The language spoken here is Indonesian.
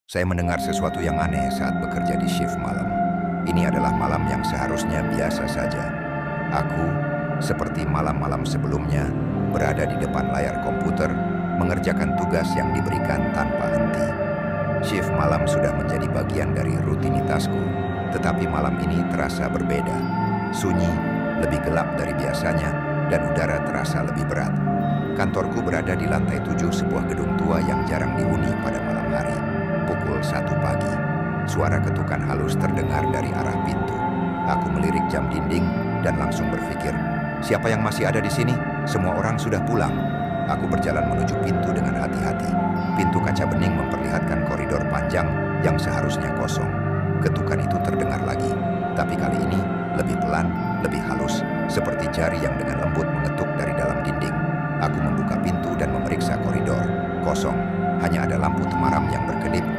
Saya mendengar sesuatu yang aneh saat bekerja di shift malam. Ini adalah malam yang seharusnya biasa saja. Aku, seperti malam-malam sebelumnya, berada di depan layar komputer, mengerjakan tugas yang diberikan tanpa henti. Shift malam sudah menjadi bagian dari rutinitasku, tetapi malam ini terasa berbeda. Sunyi, lebih gelap dari biasanya, dan udara terasa lebih berat. Kantorku berada di lantai 7 sebuah gedung tua yang jarang dihuni pada malam hari. Pukul 1 pagi, suara ketukan halus terdengar dari arah pintu. Aku melirik jam dinding dan langsung berpikir, siapa yang masih ada di sini? Semua orang sudah pulang. Aku berjalan menuju pintu dengan hati-hati. Pintu kaca bening memperlihatkan koridor panjang yang seharusnya kosong. Ketukan itu terdengar lagi, tapi kali ini lebih pelan, lebih halus, seperti jari yang dengan lembut mengetuk dari dalam dinding. Aku membuka pintu dan memeriksa koridor. Kosong, hanya ada lampu temaram yang berkedip